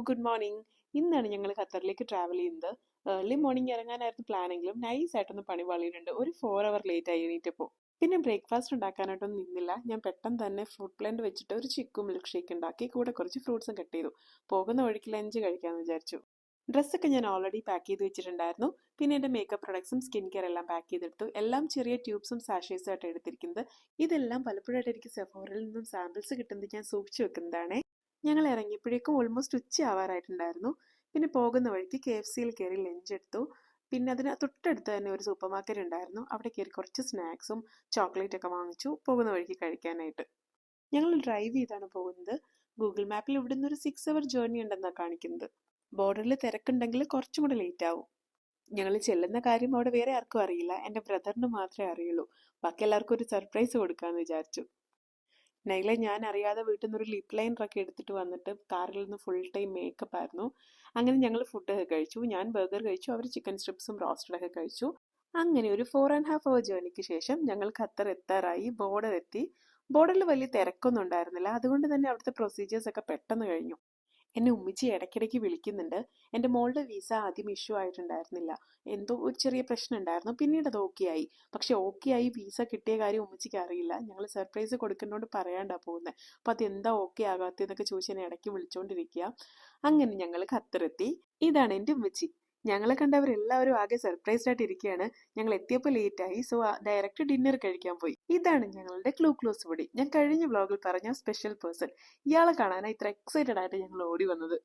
Good morning. ഇന്നാണ് ഞങ്ങൾ ഖത്തറിലേക്ക് ട്രാവൽ ചെയ്യുന്നത്. ഏർലി മോർണിംഗ് ഇറങ്ങാനായിരുന്നു പ്ലാനെങ്കിലും നൈസായിട്ടൊന്ന് പണി പാളിയിട്ടുണ്ട്. ഒരു 4 hour ലേറ്റ് ആയി എണീറ്റപ്പോൾ. പിന്നെ ബ്രേക്ക്ഫാസ്റ്റ് ഉണ്ടാക്കാനായിട്ടൊന്നും നിന്നില്ല. ഞാൻ പെട്ടെന്ന് തന്നെ ഫ്രൂട്ട് ബ്ലെൻഡ് വെച്ചിട്ട് ഒരു ചിക്കു മിൽക്ക് ഷേക്ക് ഉണ്ടാക്കി, കൂടെ കുറച്ച് ഫ്രൂട്ട്സും കട്ട് ചെയ്തു. പോകുന്ന വഴിക്ക് ലഞ്ച് കഴിക്കാമെന്ന് വിചാരിച്ചു. ഡ്രസ്സൊക്കെ ഞാൻ ഓൾറെഡി പാക്ക് ചെയ്ത് വെച്ചിട്ടുണ്ടായിരുന്നു. പിന്നെ എൻ്റെ മേക്കപ്പ് പ്രൊഡക്ട്സും സ്കിൻ കെയർ എല്ലാം പാക്ക് ചെയ്തെടുത്തു. എല്ലാം ചെറിയ ട്യൂബ്സും സാഷേഴ്സും ആയിട്ട് എടുത്തിരിക്കുന്നത്. ഇതെല്ലാം പലപ്പോഴായിട്ട് എനിക്ക് സെഫോറിൽ നിന്നും സാമ്പിൾസ് കിട്ടുന്നത് ഞാൻ സൂക്ഷിച്ചു വെക്കുന്നതാണ്. ഞങ്ങൾ ഇറങ്ങിയപ്പോഴേക്കും ഓൾമോസ്റ്റ് ഉച്ച ആവാറായിട്ടുണ്ടായിരുന്നു. പിന്നെ പോകുന്ന വഴിക്ക് KFC-യിൽ കയറി ലഞ്ച് എടുത്തു. പിന്നെ അതിന് തൊട്ടടുത്ത് തന്നെ ഒരു സൂപ്പർ മാർക്കറ്റ് ഉണ്ടായിരുന്നു. അവിടെ കയറി കുറച്ച് സ്നാക്സും ചോക്ലേറ്റ് ഒക്കെ വാങ്ങിച്ചു പോകുന്ന വഴിക്ക് കഴിക്കാനായിട്ട്. ഞങ്ങൾ ഡ്രൈവ് ചെയ്താണ് പോകുന്നത്. ഗൂഗിൾ മാപ്പിൽ ഇവിടുന്ന് ഒരു 6 hour ജേർണി ഉണ്ടെന്നാണ് കാണിക്കുന്നത്. ബോർഡറിൽ തിരക്കുണ്ടെങ്കിൽ കുറച്ചും കൂടെ ലേറ്റ് ആവും. ഞങ്ങൾ ചെല്ലുന്ന കാര്യം അവിടെ വേറെ ആർക്കും അറിയില്ല. എൻ്റെ ബ്രദറിന് മാത്രമേ അറിയുള്ളൂ. ബാക്കി എല്ലാവർക്കും ഒരു സർപ്രൈസ് കൊടുക്കാമെന്ന് വിചാരിച്ചു. നൈല ഞാൻ അറിയാതെ വീട്ടിൽ നിന്ന് ഒരു ലിപ് ലൈനറൊക്കെ എടുത്തിട്ട് വന്നിട്ട് കാറിൽ നിന്ന് ഫുൾ ടൈം മേക്കപ്പ് ആയിരുന്നു. അങ്ങനെ ഞങ്ങൾ ഫുഡൊക്കെ കഴിച്ചു. ഞാൻ ബർഗർ കഴിച്ചു, അവർ ചിക്കൻ സ്ട്രിപ്സും റോസ്റ്റഡൊക്കെ കഴിച്ചു. അങ്ങനെ ഒരു 4.5 hour ജേർണിക്ക് ശേഷം ഞങ്ങൾ ഖത്തർ എത്താറായി. ബോർഡർ എത്തി. ബോർഡറിൽ വലിയ തിരക്കൊന്നും ഉണ്ടായിരുന്നില്ല. അതുകൊണ്ട് തന്നെ അവിടുത്തെ പ്രൊസീജിയേഴ്സ് ഒക്കെ പെട്ടെന്ന് കഴിഞ്ഞു. എന്നെ ഉമ്മിച്ചി ഇടയ്ക്കിടയ്ക്ക് വിളിക്കുന്നുണ്ട്. എൻ്റെ മോളുടെ വിസ ആദ്യം ഇഷ്യൂ ആയിട്ടുണ്ടായിരുന്നില്ല. എന്തോ ഒരു ചെറിയ പ്രശ്നം ഉണ്ടായിരുന്നു. പിന്നീട് അത് ഓക്കെ ആയി. പക്ഷെ ഓക്കെ ആയി വിസ കിട്ടിയ കാര്യം ഉമ്മിച്ചിക്ക് അറിയില്ല. ഞങ്ങൾ സർപ്രൈസ് കൊടുക്കുന്നതുകൊണ്ട് പറയാണ്ടാ പോകുന്നത്. അപ്പം അതെന്താ ഓക്കെ ആകാത്തതെന്നൊക്കെ ചോദിച്ച് എന്നെ ഇടയ്ക്ക് വിളിച്ചുകൊണ്ടിരിക്കുക. അങ്ങനെ ഞങ്ങൾ ഖത്തറെത്തി. ഇതാണ് എൻ്റെ ഉമ്മച്ചി. ഞങ്ങളെ കണ്ടവരെല്ലാവരും ആകെ സർപ്രൈസ്ഡ് ആയിട്ട് ഇരിക്കുകയാണ്. ഞങ്ങൾ എത്തിയപ്പോൾ ലേറ്റായി. സോ ഡയറക്റ്റ് ഡിന്നർ കഴിക്കാൻ പോയി. ഇതാണ് ഞങ്ങളുടെ ക്ലൂസ് പൊടി. ഞാൻ കഴിഞ്ഞ വ്ലോഗിൽ പറഞ്ഞ സ്പെഷ്യൽ പേഴ്സൺ. ഇയാളെ കാണാനാണ് ഇത്ര എക്സൈറ്റഡ് ആയിട്ട് ഞങ്ങൾ ഓടി വന്നത്.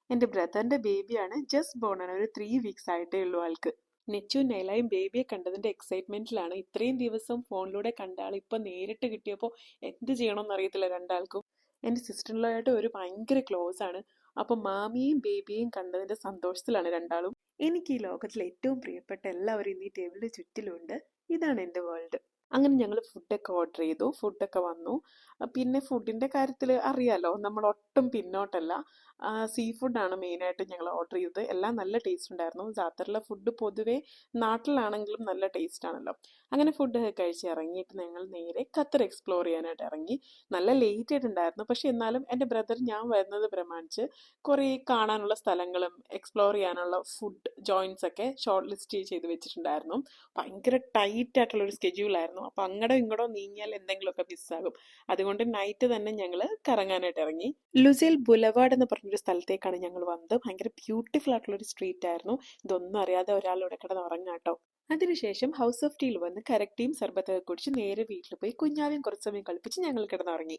എൻ്റെ ബ്രദറിന്റെ ബേബിയാണ്. ജസ്റ്റ് ബോൺ ആണ്. ഒരു 3 weeks ആയിട്ടേ ഉള്ളൂ ആൾക്ക്. നെച്ചും നൈലയും ബേബിയെ കണ്ടതിന്റെ എക്സൈറ്റ്മെന്റിലാണ്. ഇത്രയും ദിവസം ഫോണിലൂടെ കണ്ട ആൾ ഇപ്പൊ നേരിട്ട് കിട്ടിയപ്പോൾ എന്ത് ചെയ്യണമെന്ന് അറിയത്തില്ല രണ്ടാൾക്കും. എൻ്റെ സിസ്റ്റർ ഇൻ ലോ ആയിട്ട് ഒരു ഭയങ്കര ക്ലോസ് ആണ്. അപ്പൊ മാമിയെയും ബേബിയെയും കണ്ടതിന്റെ സന്തോഷത്തിലാണ് രണ്ടാളും. എനിക്ക് ഈ ലോകത്തിൽ ഏറ്റവും പ്രിയപ്പെട്ട എല്ലാവരും ഇന്ന് ഈ ടേബിളിന്റെ ചുറ്റിലുണ്ട്. ഇതാണ് എൻ്റെ വേൾഡ്. അങ്ങനെ ഞങ്ങൾ ഫുഡൊക്കെ ഓർഡർ ചെയ്തു. ഫുഡൊക്കെ വന്നു. പിന്നെ ഫുഡിന്റെ കാര്യത്തിൽ അറിയാലോ, നമ്മൾ ഒട്ടും പിന്നോട്ടല്ല. സീ ഫുഡാണ് മെയിനായിട്ട് ഞങ്ങൾ ഓർഡർ ചെയ്തത്. എല്ലാം നല്ല ടേസ്റ്റ് ഉണ്ടായിരുന്നു. ഖത്തറിലെ ഫുഡ് പൊതുവേ നാട്ടിലാണെങ്കിലും നല്ല ടേസ്റ്റ് ആണല്ലോ. അങ്ങനെ ഫുഡൊക്കെ കഴിച്ച് ഇറങ്ങിയിട്ട് ഞങ്ങൾ നേരെ ഖത്തർ എക്സ്പ്ലോർ ചെയ്യാനായിട്ട് ഇറങ്ങി. നല്ല ലേറ്റ് ആയിട്ടുണ്ടായിരുന്നു. പക്ഷെ എന്നാലും എൻ്റെ ബ്രദർ ഞാൻ വരുന്നത് പ്രമാണിച്ച് കുറേ കാണാനുള്ള സ്ഥലങ്ങളും എക്സ്പ്ലോർ ചെയ്യാനുള്ള ഫുഡ് ജോയിൻറ്റ്സ് ഒക്കെ ഷോർട്ട് ലിസ്റ്റ് ചെയ്ത് വെച്ചിട്ടുണ്ടായിരുന്നു. ഭയങ്കര ടൈറ്റ് ആയിട്ടുള്ള ഒരു സ്കെഡ്യൂളായിരുന്നു. അപ്പോൾ അങ്ങടോ ഇങ്ങടോ നീങ്ങിയാൽ എന്തെങ്കിലുമൊക്കെ മിസ്സാകും. അതുകൊണ്ട് നൈറ്റ് തന്നെ ഞങ്ങൾ കറങ്ങാനായിട്ട് ഇറങ്ങി. ലുസൈൽ ബുലവാർഡ് എന്ന് പറഞ്ഞൊരു സ്ഥലത്തേക്കാണ് ഞങ്ങൾ വന്നത്. ഭയങ്കര ബ്യൂട്ടിഫുൾ ആയിട്ടുള്ള ഒരു സ്ട്രീറ്റ് ആയിരുന്നു. ഇതൊന്നും അറിയാതെ ഒരാൾ ഇവിടെ കിടന്ന് ഉറങ്ങാട്ടോ. അതിനുശേഷം ഹൗസ് ഓഫ് ടീയിൽ വന്ന് കരക്റ്റിയും സർബത്തൊക്കെ കുടിച്ച് നേരെ വീട്ടിൽ പോയി കുഞ്ഞാവിയും കുറച്ച് സമയം കളിപ്പിച്ച് ഞങ്ങൾ കിടന്നുറങ്ങി.